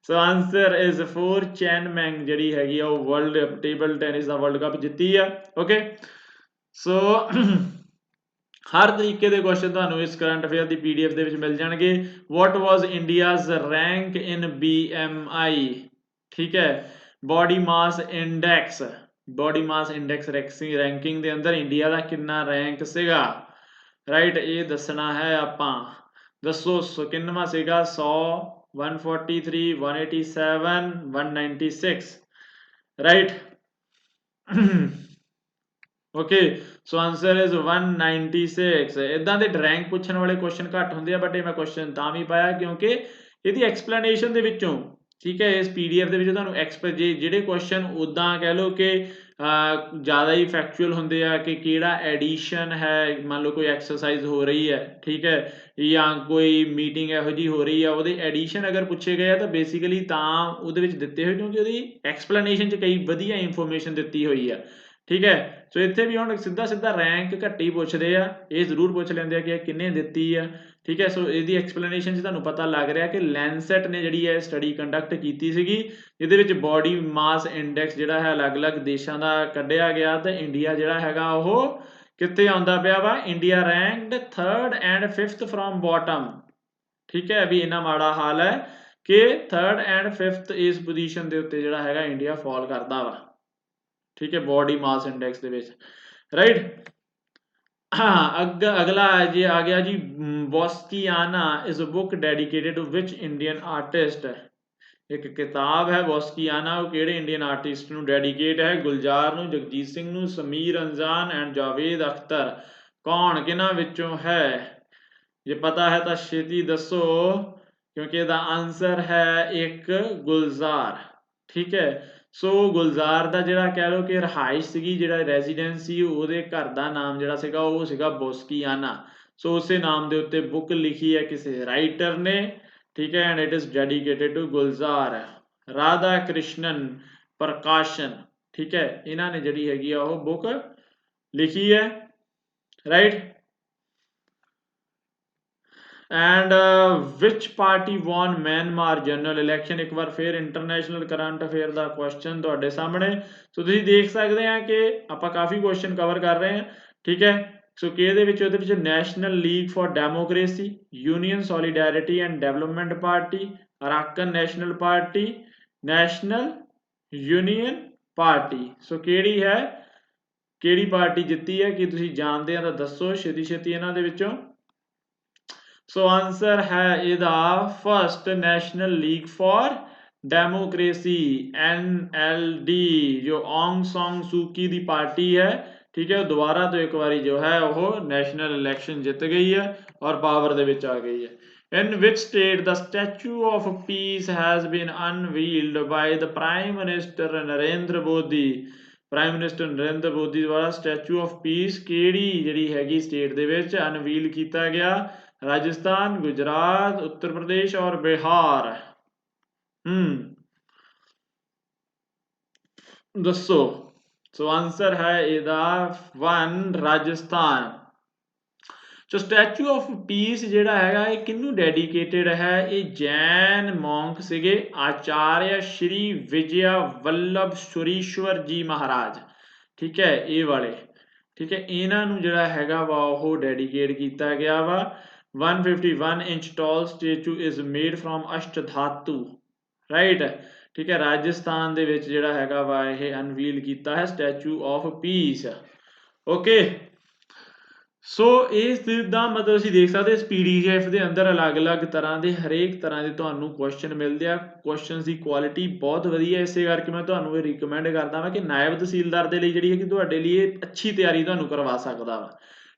ਸੋ ਆਂਸਰ ਇਜ਼ 4 ਚੈਨ ਮੈਂਗ ਜਿਹੜੀ ਹੈਗੀ ਆ ਉਹ ਵਰਲਡ ਟੇਬਲ ਟੈਨਿਸ ਦਾ ਵਰਲਡ ਕੱਪ ਜਿੱਤੀ ਆ। ਓਕੇ ਸੋ ਹਰ ਤਰੀਕੇ ਦੇ ਕੁਐਸਚਨ ਤੁਹਾਨੂੰ ਇਸ ਕਰੰਟ ਅਫੇਅਰ ਦੀ PDF ਦੇ ਵਿੱਚ ਮਿਲ ਜਾਣਗੇ। ਵਾਟ ਵਾਜ਼ ਇੰਡੀਆਜ਼ ਰੈਂਕ ਇਨ BMI? ਠੀਕ ਹੈ, ਬੋਡੀ ਮਾਸ ਇੰਡੈਕਸ। ਬੋਡੀ ਮਾਸ ਇੰਡੈਕਸ ਰੈਂਕਿੰਗ ਦੇ ਅੰਦਰ ਇੰਡੀਆ ਦਾ ਕਿੰਨਾ ਰੈਂਕ ਸੀਗਾ ਰਾਈਟ, ਇਹ ਦੱਸਣਾ ਹੈ ਆਪਾਂ। ਦੱਸੋ ਕਿੰਨਵਾਂ ਸੀਗਾ? 100, 143, 187, 196 right. Okay so answer is 196 ਇਦਾਂ ਦੇ ਰੈਂਕ ਪੁੱਛਣ ਵਾਲੇ ਕੁਐਸਚਨ ਘੱਟ ਹੁੰਦੇ ਆ ਬਟ ਇਹ ਮੈਂ ਕੁਐਸਚਨ ਤਾਂ ਵੀ ਪਾਇਆ ਕਿਉਂਕਿ ਇਹਦੀ ਐਕਸਪਲੇਨੇਸ਼ਨ ਦੇ ਵਿੱਚੋਂ ਠੀਕ ਹੈ ਇਸ ਪੀਡੀਐਫ ਦੇ ਵਿੱਚ ਤੁਹਾਨੂੰ ਜਿਹੜੇ ਕੁਐਸਚਨ ਉਦਾਂ ਕਹਿ ਲਓ ਕਿ ਜ਼ਿਆਦਾ ਹੀ ਫੈਕਚੁਅਲ ਹੁੰਦੇ ਆ ਕਿ ਕਿਹੜਾ ਐਡੀਸ਼ਨ ਹੈ ਮੰਨ ਲਓ ਕੋਈ ਐਕਸਰਸਾਈਜ਼ ਹੋ ਰਹੀ ਹੈ ਠੀਕ ਹੈ ਜਾਂ ਕੋਈ ਮੀਟਿੰਗ ਇਹੋ ਜਿਹੀ ਹੋ ਰਹੀ ਆ ਉਹਦੇ ਐਡੀਸ਼ਨ ਅਗਰ ਪੁੱਛੇ ਗਏ ਆ ਤਾਂ ਬੇਸਿਕਲੀ ਤਾਂ ਉਹਦੇ ਵਿੱਚ ਦਿੱਤੇ ਹੋਏ ਕਿਉਂਕਿ ਉਹਦੀ ਐਕਸਪਲੇਨੇਸ਼ਨ 'ਚ ਕਈ ਵਧੀਆ ਇਨਫੋਰਮੇਸ਼ਨ ਦਿੱਤੀ ਹੋਈ ਆ ਠੀਕ ਹੈ ਸੋ ਇੱਥੇ ਵੀ ਹੁਣ ਸਿੱਧਾ ਰੈਂਕ ਘੱਟੀ ਪੁੱਛਦੇ ਆ ਇਹ ਜ਼ਰੂਰ ਪੁੱਛ ਲੈਂਦੇ ਆ ਕਿ ਇਹ ਕਿੰਨੇ ਦਿੱਤੀ ਆ ਠੀਕ ਹੈ ਸੋ ਇਹਦੀ ਐਕਸਪਲੇਨੇਸ਼ਨ 'ਚ ਤੁਹਾਨੂੰ ਪਤਾ ਲੱਗ ਰਿਹਾ ਕਿ ਲੈਂਸੈਟ ਨੇ ਜਿਹੜੀ ਹੈ ਸਟੱਡੀ ਕੰਡਕਟ ਕੀਤੀ ਸੀਗੀ ਇਹਦੇ ਵਿੱਚ ਬਾਡੀ ਮਾਸ ਇੰਡੈਕਸ ਜਿਹੜਾ ਹੈ ਅਲੱਗ-ਅਲੱਗ ਦੇਸ਼ਾਂ ਦਾ ਕੱਢਿਆ ਗਿਆ ਤੇ ਇੰਡੀਆ ਜਿਹੜਾ ਹੈਗਾ ਉਹ ਕਿੱਥੇ ਆਉਂਦਾ ਪਿਆ ਵਾ India ranked 3rd and 5th from bottom ਠੀਕ ਹੈ ਵੀ ਇੰਨਾ ਮਾੜਾ ਹਾਲ ਹੈ ਕਿ 3rd ਐਂਡ 5th ਇਸ ਪੋਜੀਸ਼ਨ ਦੇ ਉੱਤੇ ਜਿਹੜਾ ਹੈਗਾ ਇੰਡੀਆ ਫਾਲ ਕਰਦਾ ਵਾ ਠੀਕ ਹੈ ਬਾਡੀ ਮਾਸ ਇੰਡੈਕਸ ਦੇ ਵਿੱਚ ਰਾਈਟ ਅਗਲਾ ਜੀ ਆ ਗਿਆ ਜੀ Boskiyana is a book dedicated to which Indian artist ਇੱਕ ਕਿਤਾਬ ਹੈ ਬੋਸਕੀਆਨਾ ਉਹ ਕਿਹੜੇ ਇੰਡੀਅਨ ਆਰਟਿਸਟ ਨੂੰ ਡੈਡੀਕੇਟ ਹੈ ਗੁਲਜ਼ਾਰ ਨੂੰ ਜਗਜੀਤ ਸਿੰਘ ਨੂੰ ਸਮੀਰ ਅੰਜ਼ਾਨ ਐਂਡ ਜਾਵੇਦ ਅਖਤਰ ਕੌਣ ਕਿਹਨਾਂ ਵਿੱਚੋਂ ਹੈ ਜੇ ਪਤਾ ਹੈ ਤਾਂ ਛੇਤੀ ਦੱਸੋ ਕਿਉਂਕਿ ਇਹਦਾ ਆਨਸਰ ਹੈ ਇੱਕ ਗੁਲਜ਼ਾਰ ਠੀਕ ਹੈ ਸੋ ਗੁਲਜ਼ਾਰ ਦਾ ਜਿਹੜਾ ਕਹਿ ਲਓ ਕਿ ਰਹਾਇਸ਼ ਸੀਗੀ ਜਿਹੜਾ ਰੈਜ਼ੀਡੈਂਸ ਸੀ ਉਹਦੇ ਘਰ ਦਾ ਨਾਮ ਜਿਹੜਾ ਸੀਗਾ ਉਹ ਸੀਗਾ ਬੋਸਕੀਆਨਾ ਸੋ ਉਸੇ ਨਾਮ ਦੇ ਉੱਤੇ ਬੁੱਕ ਲਿਖੀ ਹੈ ਕਿਸੇ ਰਾਈਟਰ ਨੇ ਠੀਕ ਹੈ and it is dedicated to Gulzar Radha Krishnan Prakashan ਠੀਕ ਹੈ ਇਹਨਾਂ ਨੇ ਜਿਹੜੀ ਹੈਗੀ ਆ ਉਹ ਬੁੱਕ ਲਿਖੀ ਹੈ right and which party won Myanmar general election ਇੱਕ ਵਾਰ ਫੇਰ ਇੰਟਰਨੈਸ਼ਨਲ ਕਰੰਟ ਅਫੇਅਰ ਦਾ ਕੁਐਸਚਨ ਤੁਹਾਡੇ ਸਾਹਮਣੇ ਸੋ ਤੁਸੀਂ ਦੇਖ ਸਕਦੇ ਆ ਕਿ ਆਪਾਂ ਕਾਫੀ ਕੁਐਸਚਨ ਕਵਰ ਕਰ ਰਹੇ ਹਾਂ ਠੀਕ ਹੈ ਸੋ ਕਿ ਇਹਦੇ ਵਿੱਚ ਉਹਦੇ ਵਿੱਚ national league for democracy union solidarity and development party Arakan national party national union party so ਕਿਹੜੀ ਪਾਰਟੀ ਜਿੱਤੀ ਹੈ ਕੀ ਤੁਸੀਂ ਜਾਣਦੇ ਆ ਤਾਂ ਦੱਸੋ ਛੇਤੀ ਇਹਨਾਂ ਦੇ ਵਿੱਚੋਂ ਸੋ ਆਨਸਰ ਹੈ ਇਹਦਾ first national league for democracy NLD ਜੋ ਔਂਗ ਸੌਂਗ ਸੂਕੀ ਦੀ ਪਾਰਟੀ ਹੈ ਠੀਕ ਹੈ ਦੁਬਾਰਾ ਤੋਂ ਇੱਕ ਵਾਰੀ ਜੋ ਹੈ ਉਹ ਨੈਸ਼ਨਲ ਇਲੈਕਸ਼ਨ ਜਿੱਤ ਗਈ ਹੈ ਔਰ ਪਾਵਰ ਦੇ ਵਿੱਚ ਆ ਗਈ ਹੈ in which state the statue of peace has been unveiled by the prime minister Narendra Modi prime minister Narendra Modi ਦੁਆਰਾ ਸਟੈਚੂ ਆਫ ਪੀਸ ਕਿਹੜੀ ਜਿਹੜੀ ਹੈਗੀ ਸਟੇਟ ਦੇ ਵਿੱਚ ਅਨਵੀਲ ਕੀਤਾ ਗਿਆ राजस्थान गुजरात उत्तर प्रदेश और बिहार दसो सो आंसर है ਇਹਦਾ 1 ਰਾਜਸਥਾਨ ਸੋ ਸਟੈਚੂ ਆਫ ਪੀਸ ਜਿਹੜਾ ਹੈਗਾ ਇਹ ਕਿਹਨੂੰ ਡੈਡੀਕੇਟਡ ਹੈ ਇਹ ਜੈਨ ਮੌਂਕ ਸੀਗੇ ਆਚਾਰਿਆ ਸ਼੍ਰੀ ਵਿਜਯਾ ਵੱਲਭ ਸੁਰੀਸ਼ਵਰ ਜੀ ਮਹਾਰਾਜ ਠੀਕ ਹੈ ਇਹ ਵਾਲੇ ਠੀਕ ਹੈ ਇਹਨਾਂ ਨੂੰ ਜਿਹੜਾ ਹੈਗਾ ਵਾ ਉਹ ਡੈਡੀਕੇਟ ਕੀਤਾ ਗਿਆ ਵਾ 151 inch tall statue is made from ਅਸ਼ਟਧਾਤੂ ਰਾਈਟ ਠੀਕ ਹੈ ਰਾਜਸਥਾਨ ਦੇ ਵਿੱਚ ਜਿਹੜਾ ਹੈਗਾ ਵਾ ਇਹ ਅਨਵੀਲ ਕੀਤਾ ਹੈ statue of piece okay so ਇਸ ਦਾ ਮਤਲਬ ਅਸੀਂ ਦੇਖ ਸਕਦੇ ਇਸ ਪੀਡੀਐਫ ਦੇ ਅੰਦਰ ਅਲੱਗ-ਅਲੱਗ ਤਰ੍ਹਾਂ ਦੇ ਹਰੇਕ ਤਰ੍ਹਾਂ ਦੇ ਤੁਹਾਨੂੰ ਕੁਐਸਚਨ ਮਿਲਦੇ ਆ ਕੁਐਸਚਨਸ ਦੀ ਕੁਆਲਿਟੀ ਬਹੁਤ ਵਧੀਆ ਇਸੇ ਕਰਕੇ ਮੈਂ ਤੁਹਾਨੂੰ ਇਹ ਰਿਕਮੈਂਡ ਕਰਦਾ ਹਾਂ ਕਿ ਨਾਇਬ ਤਹਿਸੀਲਦਾਰ ਦੇ ਲਈ ਜਿਹੜੀ ਹੈ ਕਿ ਤੁਹਾਡੇ ਲਈ ਇਹ ਅੱਛੀ ਤਿਆਰੀ ਤੁਹਾਨੂੰ ਕਰਵਾ ਸਕਦਾ ਵਾ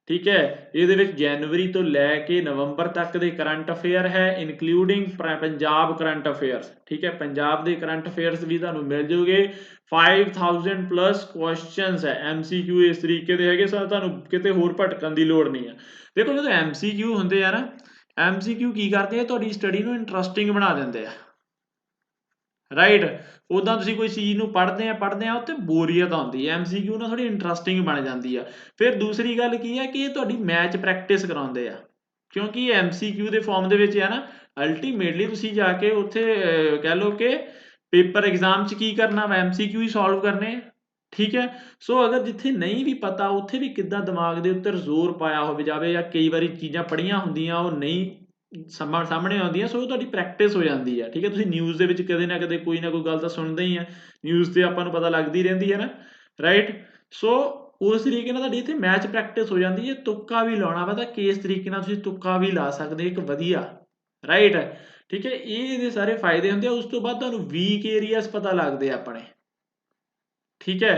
ਠੀਕ ਹੈ ਇਹਦੇ ਵਿੱਚ ਜਨਵਰੀ ਤੋਂ ਲੈ ਕੇ ਨਵੰਬਰ ਤੱਕ ਦੇ ਕਰੰਟ ਅਫੇਅਰ ਹੈ ਇਨਕਲੂਡਿੰਗ ਪੰਜਾਬ ਕਰੰਟ ਅਫੇਅਰਸ ਠੀਕ ਹੈ ਪੰਜਾਬ ਦੇ ਕਰੰਟ ਅਫੇਅਰਸ ਵੀ ਤੁਹਾਨੂੰ ਮਿਲ ਜੂਗੇ 5000 ਪਲੱਸ ਕੁਐਸਚਨਸ ਹੈ MCQ ਇਸ ਤਰੀਕੇ ਦੇ ਹੈਗੇ ਸੋ ਤੁਹਾਨੂੰ ਕਿਤੇ ਹੋਰ ਭਟਕਣ ਦੀ ਲੋੜ ਨਹੀਂ ਹੈ ਦੇਖੋ ਜਦੋਂ MCQ ਹੁੰਦੇ ਆ ਨਾ MCQ ਕੀ ਕਰਦੇ ਆ ਤੁਹਾਡੀ ਸਟੱਡੀ ਨੂੰ ਇੰਟਰਸਟਿੰਗ ਬਣਾ ਦਿੰਦੇ ਆ ਰਾਈਟ ਉਦਾਂ ਤੁਸੀਂ ਕੋਈ ਚੀਜ਼ ਨੂੰ ਪੜ੍ਹਦੇ ਆ ਉੱਤੇ ਬੋਰੀਅਤ ਆਉਂਦੀ ਹੈ MCQ ਨਾਲ ਥੋੜੀ ਇੰਟਰਸਟਿੰਗ ਬਣ ਜਾਂਦੀ ਆ ਫਿਰ ਦੂਸਰੀ ਗੱਲ ਕੀ ਹੈ ਕਿ ਇਹ ਤੁਹਾਡੀ ਮੈਚ ਪ੍ਰੈਕਟਿਸ ਕਰਾਉਂਦੇ ਆ ਕਿਉਂਕਿ ਇਹ MCQ ਦੇ ਫਾਰਮ ਦੇ ਵਿੱਚ ਹੈ ਨਾ ਅਲਟੀਮੇਟਲੀ ਤੁਸੀਂ ਜਾ ਕੇ ਉੱਥੇ ਕਹਿ ਲਓ ਕਿ ਪੇਪਰ ਐਗਜ਼ਾਮ 'ਚ ਕੀ ਕਰਨਾ ਵਾ MCQ ਹੀ ਸੋਲਵ ਕਰਨੇ ਠੀਕ ਹੈ ਸੋ ਅਗਰ ਜਿੱਥੇ ਨਹੀਂ ਵੀ ਪਤਾ ਉੱਥੇ ਵੀ ਕਿੱਦਾਂ ਦਿਮਾਗ ਦੇ ਉੱਤੇ ਜ਼ੋਰ ਪਾਇਆ ਹੋਵੇ ਜਾਵੇ ਜਾਂ ਕਈ ਵਾਰੀ ਚੀਜ਼ਾਂ ਪੜ੍ਹੀਆਂ ਹੁੰਦੀਆਂ ਉਹ ਨਹੀਂ ਸਾਹਮਣੇ ਆਉਂਦੀਆਂ ਸੋ ਤੁਹਾਡੀ ਪ੍ਰੈਕਟਿਸ ਹੋ ਜਾਂਦੀ ਹੈ ਠੀਕ ਹੈ ਤੁਸੀਂ ਨਿਊਜ਼ ਦੇ ਵਿੱਚ ਕਦੇ ਨਾ ਕਦੇ ਕੋਈ ਨਾ ਕੋਈ ਗੱਲ ਤਾਂ ਸੁਣਦੇ ਹੀ ਆ ਨਿਊਜ਼ ਤੇ ਆਪਾਂ ਨੂੰ ਪਤਾ ਲੱਗਦੀ ਰਹਿੰਦੀ ਹੈ ਨਾ ਰਾਈਟ ਸੋ ਉਸ ਤਰੀਕੇ ਨਾਲ ਤੁਹਾਡੀ ਇੱਥੇ ਮੈਚ ਪ੍ਰੈਕਟਿਸ ਹੋ ਜਾਂਦੀ ਹੈ ਤੁੱਕਾ ਵੀ ਲਾਉਣਾ ਵਾ ਤਾਂ ਕਿਸ ਤਰੀਕੇ ਨਾਲ ਤੁਸੀਂ ਤੁੱਕਾ ਵੀ ਲਾ ਸਕਦੇ ਇੱਕ ਵਧੀਆ ਰਾਈਟ ਠੀਕ ਹੈ ਇਹ ਇਹਦੇ ਸਾਰੇ ਫਾਇਦੇ ਹੁੰਦੇ ਆ ਉਸ ਤੋਂ ਬਾਅਦ ਤੁਹਾਨੂੰ ਵੀਕ ਏਰੀਆਸ ਪਤਾ ਲੱਗਦੇ ਆਪਣੇ ਠੀਕ ਹੈ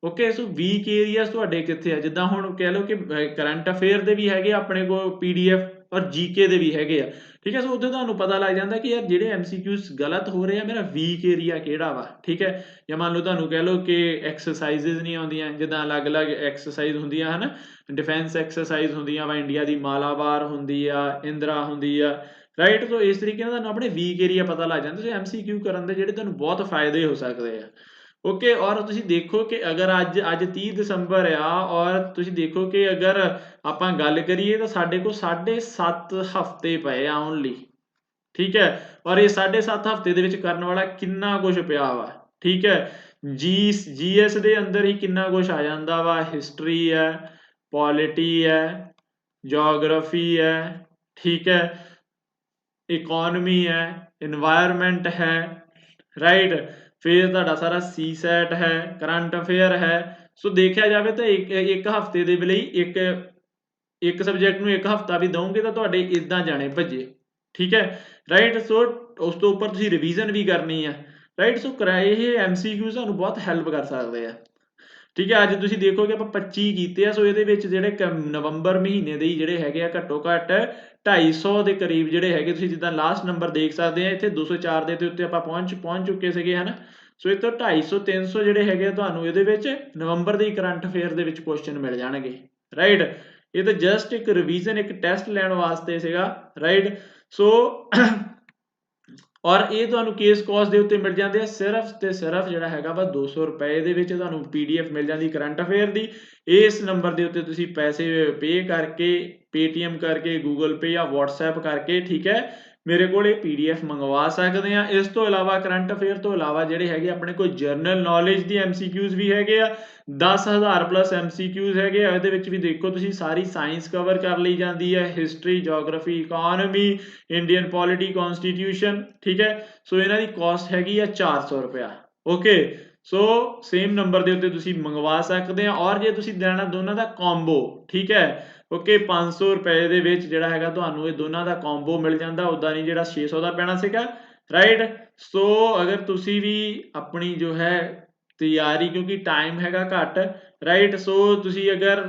ਓਕੇ ਸੋ ਵੀਕ ਏਰੀਆਸ ਤੁਹਾਡੇ ਕਿੱਥੇ ਆ ਜਿੱਦਾਂ ਹੁਣ ਕਹਿ ਲਓ ਕਿ ਕਰੰਟ ਅਫੇਅਰ ਦੇ ਵੀ ਹੈਗੇ ਆਪਣੇ ਕੋਲ ਪੀਡੀਐਫ ਔਰ ਜੀਕੇ ਦੇ ਵੀ ਹੈਗੇ ਆ ਠੀਕ ਹੈ ਸੋ ਉੱਥੇ ਤੁਹਾਨੂੰ ਪਤਾ ਲੱਗ ਜਾਂਦਾ ਕਿ ਯਾਰ ਜਿਹੜੇ ਐਮਸੀਕਿਊਸ ਗਲਤ ਹੋ ਰਹੇ ਆ ਮੇਰਾ ਵੀਕ ਏਰੀਆ ਕਿਹੜਾ ਵਾ ਠੀਕ ਹੈ ਜਾਂ ਮੰਨ ਲਓ ਤੁਹਾਨੂੰ ਕਹਿ ਲਓ ਕਿ ਐਕਸਰਸਾਈਜ਼ਸ ਨਹੀਂ ਆਉਂਦੀਆਂ ਜਿੱਦਾਂ ਅਲੱਗ-ਅਲੱਗ ਐਕਸਰਸਾਈਜ਼ ਹੁੰਦੀਆਂ ਹਨ ਡਿਫੈਂਸ ਐਕਸਰਸਾਈਜ਼ ਹੁੰਦੀਆਂ ਵਾ ਇੰਡੀਆ ਦੀ ਮਾਲਾਬਾਰ ਹੁੰਦੀ ਆ ਇੰਦਰਾ ਹੁੰਦੀ ਆ ਰਾਈਟ ਸੋ ਇਸ ਤਰੀਕੇ ਨਾਲ ਤੁਹਾਨੂੰ ਆਪਣੇ ਵੀਕ ਏਰੀਆ ਪਤਾ ਲੱਗ ਜਾਂਦਾ ਸੋ ਐਮਸੀਕਿਊ ਕਰਨ ਦੇ ਜਿਹੜੇ ਤੁਹਾਨੂੰ ਬਹੁਤ ਫਾਇਦੇ ਹੋ ਸਕਦੇ ਆ ਓਕੇ ਔਰ ਤੁਸੀਂ ਦੇਖੋ ਕਿ ਅਗਰ ਅੱਜ 30 ਦਸੰਬਰ ਆ ਔਰ ਤੁਸੀਂ ਦੇਖੋ ਕਿ ਅਗਰ ਆਪਾਂ ਗੱਲ ਕਰੀਏ ਤਾਂ ਸਾਡੇ ਕੋਲ 7.5 ਹਫ਼ਤੇ ਪਏ ਆ ਓਨਲੀ ਠੀਕ ਹੈ ਔਰ ਇਹ 7.5 ਹਫ਼ਤੇ ਦੇ ਵਿੱਚ ਕਰਨ ਵਾਲਾ ਕਿੰਨਾ ਕੁਝ ਪਿਆ ਵਾ ਠੀਕ ਹੈ ਜੀਐਸ ਦੇ ਅੰਦਰ ਹੀ ਕਿੰਨਾ ਕੁਝ ਆ ਜਾਂਦਾ ਵਾ ਹਿਸਟਰੀ ਹੈ ਪੋਲਿਟੀ ਹੈ ਜੀਓਗ੍ਰਾਫੀ ਹੈ ਠੀਕ ਹੈ ਇਕਨੋਮੀ ਹੈ ਇਨਵਾਇਰਮੈਂਟ ਹੈ ਰਾਈਟ ਫਿਰ ਤੁਹਾਡਾ ਸਾਰਾ ਸੀਸੈਟ ਹੈ ਕਰੰਟ ਅਫੇਅਰ ਹੈ ਸੋ ਦੇਖਿਆ ਜਾਵੇ ਤਾਂ ਇੱਕ ਹਫ਼ਤੇ ਦੇ ਲਈ ਇੱਕ ਸਬਜੈਕਟ ਨੂੰ ਇੱਕ ਹਫ਼ਤਾ ਵੀ ਦਵੋਗੇ ਤਾਂ ਤੁਹਾਡੇ ਇਦਾਂ ਜਾਣੇ ਭੱਜੇ ਠੀਕ ਹੈ ਰਾਈਟ ਸੋ ਉਸ ਤੋਂ ਉੱਪਰ ਤੁਸੀਂ ਰਿਵੀਜ਼ਨ ਵੀ ਕਰਨੀ ਆ ਰਾਈਟ ਸੋ ਇਹ ਐਮਸੀਕਿਊ ਸਾਨੂੰ ਬਹੁਤ ਹੈਲਪ ਕਰ ਸਕਦੇ ਆ ਠੀਕ ਹੈ ਅੱਜ ਤੁਸੀਂ ਦੇਖੋ ਕਿ ਆਪਾਂ 25 ਕੀਤੇ ਆ ਸੋ ਇਹਦੇ ਵਿੱਚ ਜਿਹੜੇ ਨਵੰਬਰ ਮਹੀਨੇ ਦੇ ਹੀ ਜਿਹੜੇ ਹੈਗੇ ਆ ਘੱਟੋ ਘੱਟ 250 ਦੇ ਕਰੀਬ ਜਿਹੜੇ ਹੈਗੇ ਤੁਸੀਂ ਜਿੱਦਾਂ ਲਾਸਟ ਨੰਬਰ ਦੇਖ ਸਕਦੇ ਆ ਇੱਥੇ 204 ਦੇ ਉੱਤੇ ਆਪਾਂ ਪਹੁੰਚ ਚੁੱਕੇ ਸੀਗੇ ਹਨਾ ਸੋ ਇਹ ਤੋਂ 250 300 ਜਿਹੜੇ ਹੈਗੇ ਆ ਤੁਹਾਨੂੰ ਇਹਦੇ ਵਿੱਚ ਨਵੰਬਰ ਦੇ ਕਰੰਟ ਅਫੇਅਰ ਦੇ ਵਿੱਚ ਕੁਐਸਚਨ ਮਿਲ ਜਾਣਗੇ ਰਾਈਟ ਇਹ ਤਾਂ ਜਸਟ ਇੱਕ ਰਿਵੀਜ਼ਨ ਇੱਕ ਟੈਸਟ ਲੈਣ ਵਾਸਤੇ ਸੀਗਾ ਰਾਈਟ ਸੋ ਔਰ ਇਹ ਤੁਹਾਨੂੰ ਕੇਸ ਕਾਸਟ ਦੇ ਉੱਤੇ ਮਿਲ ਜਾਂਦੇ ਆ ਸਿਰਫ ਤੇ ਸਿਰਫ ਜਿਹੜਾ ਹੈਗਾ ਵਾ 200 ਰੁਪਏ ਦੇ ਵਿੱਚ ਤੁਹਾਨੂੰ ਪੀਡੀਐਫ ਮਿਲ ਜਾਂਦੀ ਕਰੰਟ ਅਫੇਅਰ ਦੀ ਇਸ ਨੰਬਰ ਦੇ ਉੱਤੇ ਤੁਸੀਂ ਪੈਸੇ ਪੇ ਕਰਕੇ ਪੇਟੀਐਮ ਕਰਕੇ ਗੂਗਲ ਪੇ ਜਾਂ WhatsApp ਕਰਕੇ ਠੀਕ ਹੈ ਮੇਰੇ ਕੋਲ ਇਹ ਪੀਡੀਐਫ ਮੰਗਵਾ ਸਕਦੇ ਆ ਇਸ ਤੋਂ ਇਲਾਵਾ ਕਰੰਟ ਅਫੇਅਰ ਤੋਂ ਇਲਾਵਾ ਜਿਹੜੇ ਹੈਗੇ ਆਪਣੇ ਕੋਲ ਜਰਨਲ ਨੌਲੇਜ ਦੀ ਐਮਸੀਕਿਊਜ਼ ਵੀ ਹੈਗੇ ਆ 10000 ਪਲੱਸ ਐਮਸੀਕਿਊਜ਼ ਹੈਗੇ ਆ ਇਹਦੇ ਵਿੱਚ ਵੀ ਦੇਖੋ ਤੁਸੀਂ ਸਾਰੀ ਸਾਇੰਸ ਕਵਰ ਕਰ ਲਈ ਜਾਂਦੀ ਹੈ history geography economy Indian polity constitution ਠੀਕ ਹੈ ਸੋ ਇਹਨਾਂ ਦੀ ਕਾਸਟ ਹੈਗੀ ਆ 400 ਰੁਪਇਆ ਓਕੇ ਸੋ ਸੇਮ ਨੰਬਰ ਦੇ ਉੱਤੇ ਤੁਸੀਂ ਮੰਗਵਾ ਸਕਦੇ ਆ ਔਰ ਜੇ ਤੁਸੀਂ ਲੈਣਾ ਦੋਨਾਂ ਦਾ ਕੰਬੋ ਠੀਕ ਹੈ ਓਕੇ 500 ਰੁਪਏ ਦੇ ਵਿੱਚ ਜਿਹੜਾ ਹੈਗਾ ਤੁਹਾਨੂੰ ਇਹ ਦੋਨਾਂ ਦਾ ਕੰਬੋ ਮਿਲ ਜਾਂਦਾ ਉਦਾਂ ਨਹੀਂ ਜਿਹੜਾ 600 ਦਾ ਪੈਣਾ ਸੀਗਾ ਰਾਈਟ ਸੋ ਅਗਰ ਤੁਸੀਂ ਵੀ ਆਪਣੀ ਜੋ ਹੈ ਤਿਆਰੀ ਕਿਉਂਕਿ ਟਾਈਮ ਹੈਗਾ ਘੱਟ ਰਾਈਟ ਸੋ ਤੁਸੀਂ ਅਗਰ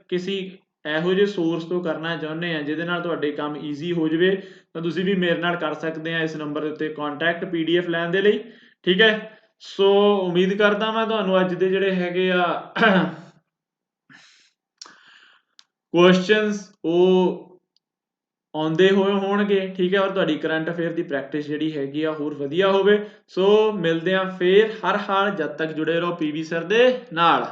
ਕਿਸੇ ਇਹੋ ਜਿਹੇ ਸੋਰਸ ਤੋਂ ਕਰਨਾ ਚਾਹੁੰਦੇ ਆ ਜਿਹਦੇ ਨਾਲ ਤੁਹਾਡੇ ਕੰਮ ਈਜ਼ੀ ਹੋ ਜਾਵੇ ਤਾਂ ਤੁਸੀਂ ਵੀ ਮੇਰੇ ਨਾਲ ਕਰ ਸਕਦੇ ਆ ਇਸ ਨੰਬਰ ਦੇ ਉੱਤੇ ਕੰਟੈਕਟ ਪੀਡੀਐਫ ਲੈਣ ਦੇ ਲਈ ਠੀਕ ਹੈ ਸੋ ਉਮੀਦ ਕਰਦਾ ਮੈਂ ਤੁਹਾਨੂੰ ਅੱਜ ਦੇ ਜਿਹੜੇ ਹੈਗੇ ਆ ਕੁਐਸਚਨਸ ਉਹ ਆਉਂਦੇ ਹੋਏ ਹੋਣਗੇ ਠੀਕ ਹੈ ਔਰ ਤੁਹਾਡੀ ਕਰੰਟ ਅਫੇਅਰ ਦੀ ਪ੍ਰੈਕਟਿਸ ਜਿਹੜੀ ਹੈਗੀ ਆ ਹੋਰ ਵਧੀਆ ਹੋਵੇ ਸੋ ਮਿਲਦੇ ਆ ਫੇਰ ਹਰ ਹਾਲ ਜਦ ਤੱਕ ਜੁੜੇ ਰਹੋ ਪੀਵੀ ਸਰ ਦੇ ਨਾਲ